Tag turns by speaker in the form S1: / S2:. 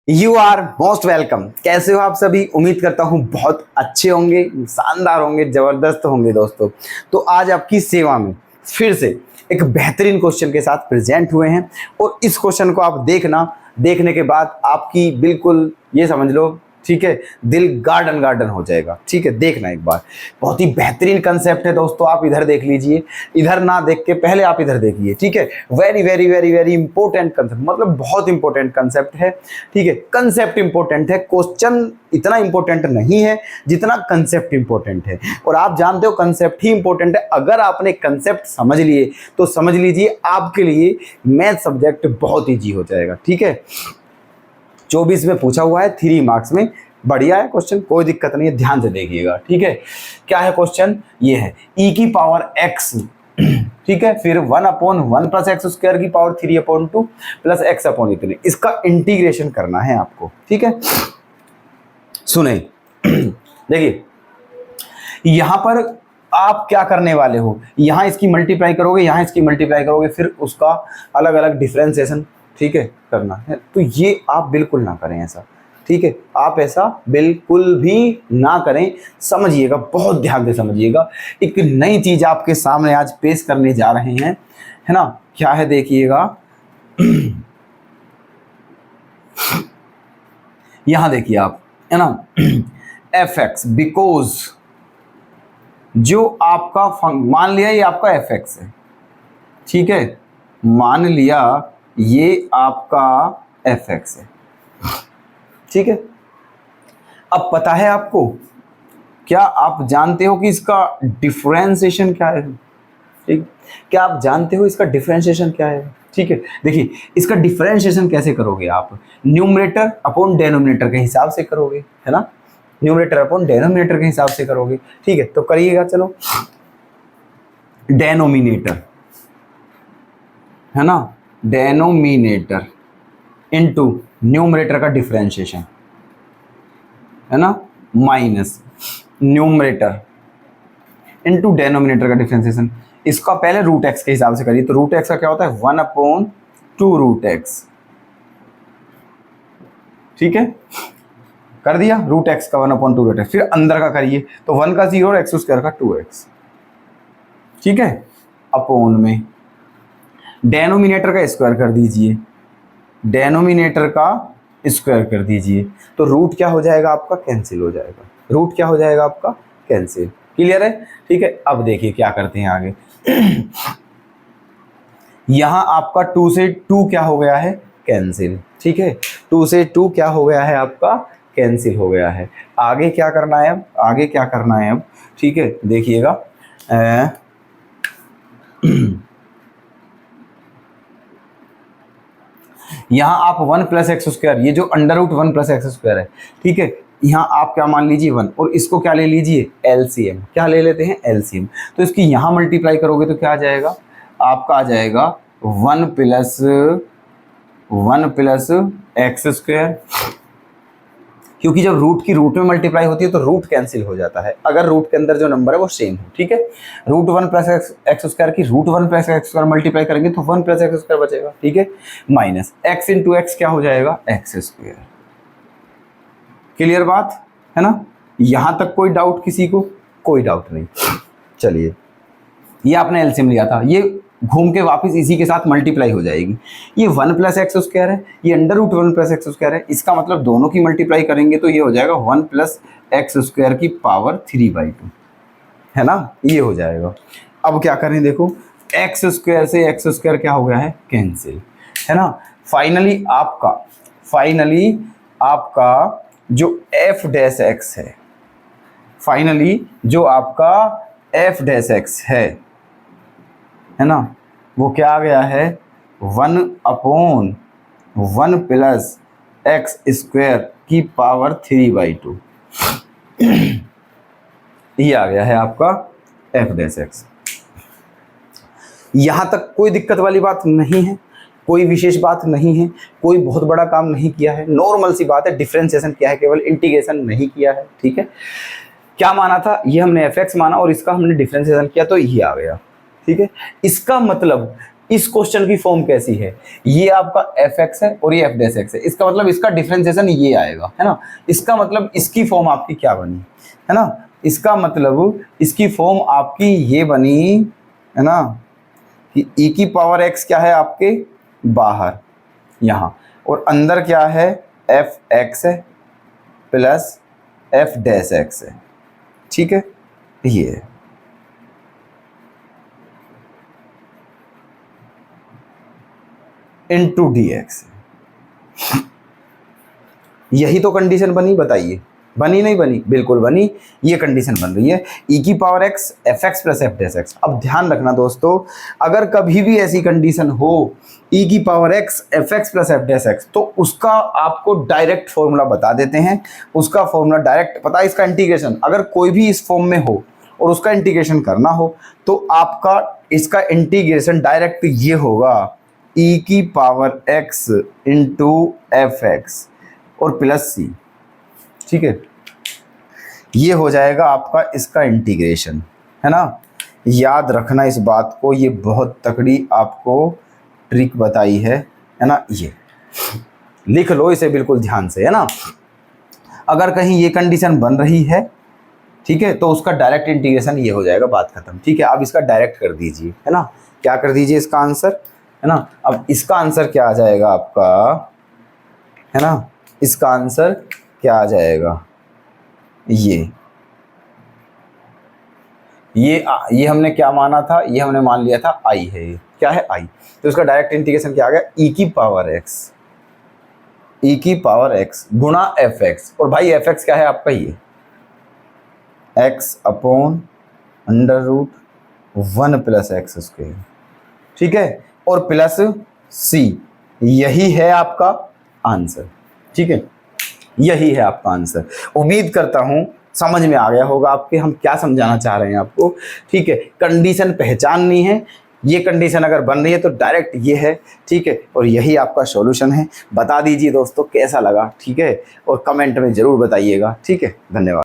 S1: You are most welcome. कैसे हो आप सभी? उम्मीद करता हूँ बहुत अच्छे होंगे, शानदार होंगे, जबरदस्त होंगे दोस्तों। तो आज आपकी सेवा में फिर से एक बेहतरीन क्वेश्चन के साथ प्रेजेंट हुए हैं और इस क्वेश्चन को आप देखने के बाद आपकी बिल्कुल ये समझ लो, ठीक है, दिल गार्डन गार्डन हो जाएगा। ठीक है, देखना एक बार, बहुत ही बेहतरीन कंसेप्ट है दोस्तों। आप इधर देख लीजिए, इधर ना देख के पहले आप इधर देखिए। ठीक है, very very very very important concept, मतलब बहुत इंपॉर्टेंट कंसेप्ट है। ठीक है, कंसेप्ट इंपॉर्टेंट है, क्वेश्चन इतना इंपॉर्टेंट नहीं है जितना कंसेप्ट इंपॉर्टेंट है। और आप जानते हो कंसेप्ट ही इंपॉर्टेंट है। अगर आपने कंसेप्ट समझ लिए तो समझ लीजिए आपके लिए मैथ सब्जेक्ट बहुत ईजी हो जाएगा। ठीक है, 24 में पूछा हुआ है, 3 मार्क्स में। बढ़िया है क्वेश्चन, कोई दिक्कत नहीं है, ध्यान से देखिएगा। ठीक है, क्या है क्वेश्चन? ये है e की पावर x, ठीक है, फिर 1/1 प्लस एक्स स्क्वायर की पावर 3/2 प्लस एक्स अपॉन इतने, इसका इंटीग्रेशन करना है आपको। ठीक है, सुने देखिए, यहां पर आप क्या करने वाले हो, यहां इसकी मल्टीप्लाई करोगे, यहां इसकी मल्टीप्लाई करोगे, फिर उसका अलग अलग डिफरेंशिएशन, ठीक है, करना है। तो ये आप बिल्कुल ना करें ऐसा। ठीक है, आप ऐसा बिल्कुल भी ना करें, समझिएगा, बहुत ध्यान से समझिएगा। एक नई चीज आपके सामने आज पेश करने जा रहे हैं, है ना? क्या है देखिएगा, यहां देखिए आप, है ना, fx, बिकॉज जो आपका मान लिया ये आपका fx है। ठीक है, मान लिया ये आपका fx है। ठीक है, अब पता है आपको, क्या आप जानते हो कि इसका डिफरेंशिएशन क्या है? ठीक, क्या आप जानते हो इसका डिफरेंशिएशन क्या है? ठीक है, देखिए, इसका डिफरेंशिएशन कैसे करोगे आप? न्यूमरेटर अपॉन डेनोमिनेटर के हिसाब से करोगे, है ना? न्यूमरेटर अपॉन डेनोमिनेटर के हिसाब से करोगे। ठीक है, तो करिएगा, चलो। डेनोमिनेटर, है ना, डेनोमिनेटर इनटू न्यूमरेटर का डिफरेंशिएशन, है ना, माइनस न्यूमरेटर इनटू डेनोमिनेटर का डिफरेंशिएशन। इसका पहले रूट एक्स के हिसाब से करिए। तो रूट एक्स का क्या होता है? 1/2 रूट एक्स। ठीक है, कर दिया रूट एक्स का 1/2 रूट एक्स। फिर अंदर का करिए, तो 1 का 0 और एक्स स्क्वायर का 2x। ठीक है, अपॉन में डेनोमिनेटर का स्क्वायर कर दीजिए, डेनोमिनेटर का स्क्वायर कर दीजिए। तो रूट क्या हो जाएगा आपका? कैंसिल हो जाएगा। रूट क्या हो जाएगा आपका? कैंसिल। क्लियर है? ठीक है, अब देखिए क्या करते हैं आगे। यहां आपका 2 से 2 क्या हो गया है? कैंसिल। ठीक है, 2 से 2 क्या हो गया है आपका? कैंसिल हो गया है। आगे क्या करना है अब? आगे क्या करना है अब? ठीक है, देखिएगा, यहां आप 1 प्लस एक्स स्क्वायर, ये जो under root 1 plus x square है, ठीक है, यहाँ आप क्या मान लीजिए 1, और इसको क्या ले लीजिए? एलसीएम। क्या ले लेते हैं? एलसीएम। तो इसकी यहाँ मल्टीप्लाई करोगे तो क्या आ जाएगा आपका? आ जाएगा 1 प्लस एक्स स्क्वायर, क्योंकि जब रूट की रूट में मल्टीप्लाई होती है तो रूट कैंसिल हो जाता है अगर रूट के अंदर जो नंबर है वो सेम हो। ठीक है, रूट 1 प्लस एक्स स्क्वायर की root 1 plus x square multiply करेंगे तो 1 प्लस एक्स स्क्वायर बचेगा। ठीक है, माइनस एक्स इंटू एक्स क्या हो जाएगा? X square. क्लियर बात है ना? यहां तक कोई डाउट किसी को? कोई डाउट नहीं। चलिए, ये आपने एलसीएम लिया था, ये घूम के वापस इसी के साथ मल्टीप्लाई हो जाएगी। ये 1 प्लस एक्स स्क्वायर है, ये under root 1 plus x square है, इसका मतलब दोनों की मल्टीप्लाई करेंगे तो ये हो जाएगा 1 प्लस एक्स स्क्वायर की पावर 3/2, है ना? ये हो जाएगा। अब क्या करें, देखो, एक्स स्क्वायर से एक्स स्क्वायर क्या हो गया है? कैंसिल, है ना? फाइनली आपका जो एफ डैश एक्स है, फाइनली जो आपका एफ डैश एक्स है ना, वो क्या आ गया है? 1/1 प्लस एक्स स्क्वायर की पावर 3/2, ये आ गया है आपका एफ डैश एक्स। यहां तक कोई दिक्कत वाली बात नहीं है, कोई विशेष बात नहीं है, कोई बहुत बड़ा काम नहीं किया है, नॉर्मल सी बात है। डिफरेंशिएशन किया है, केवल इंटीग्रेशन नहीं किया है। ठीक है, क्या माना था? ये हमने fx माना और इसका हमने डिफरेंशिएशन किया तो ये आ गया। ठीक है, इसका मतलब इस क्वेश्चन की फॉर्म कैसी है, ये आपका एफ एक्स है और ये एफ डैश एक्स है, इसका मतलब इसका डिफरेंशिएशन ये आएगा, है ना। इसका मतलब इसकी फॉर्म आपकी क्या बनी, है ना, इसका मतलब इसकी फॉर्म आपकी ये बनी, है ना, कि e की पावर x क्या है आपके बाहर यहाँ, और अंदर क्या है एफ एक्स है प्लस एफ डैश एक्स है, ठीक है, ये इंटू डी एक्स, यही तो कंडीशन बनी, बताइए बनी नहीं बनी, बिल्कुल बनी, ये कंडीशन बन रही है e की power x F x plus F dash x. अब ध्यान रखना दोस्तों, अगर कभी भी ऐसी कंडीशन हो e की power x F x plus F dash x, तो उसका आपको डायरेक्ट फॉर्मूला बता देते हैं, उसका फॉर्मूला डायरेक्ट पता है, इसका इंटीग्रेशन अगर कोई भी इस फॉर्म में हो और उसका इंटीग्रेशन करना हो तो आपका इसका इंटीग्रेशन डायरेक्ट ये होगा e की power x into F x और प्लस सी, ठीक है, ये हो जाएगा आपका इसका इंटीग्रेशन, है ना। याद रखना इस बात को, ये बहुत तकड़ी आपको ट्रिक बताई है ना, ये लिख लो इसे बिल्कुल ध्यान से, है ना। अगर कहीं ये कंडीशन बन रही है, ठीक है, तो उसका डायरेक्ट इंटीग्रेशन ये हो जाएगा, बात खत्म, ठीक है। अब इसका डायरेक्ट कर दीजिए, है ना, क्या कर दीजिए इसका आंसर, है ना। अब इसका आंसर क्या आ जाएगा आपका, है ना, इसका आंसर क्या आ जाएगा, ये हमने क्या माना था, ये हमने मान लिया था आई है, ये क्या है आई, तो इसका डायरेक्ट इंटीग्रेशन क्या आ गया e की पावर x गुणा एफ एक्स, और भाई एफ एक्स क्या है आपका ये x upon under root 1 plus x square, ठीक है, और प्लस c, यही है आपका आंसर, ठीक है, यही है आपका आंसर। उम्मीद करता हूं समझ में आ गया होगा आपके हम क्या समझाना चाह रहे हैं आपको, ठीक है। कंडीशन पहचाननी है, ये कंडीशन अगर बन रही है तो डायरेक्ट ये है, ठीक है, और यही आपका सॉल्यूशन है। बता दीजिए दोस्तों कैसा लगा, ठीक है, और कमेंट में ज़रूर बताइएगा, ठीक है, धन्यवाद।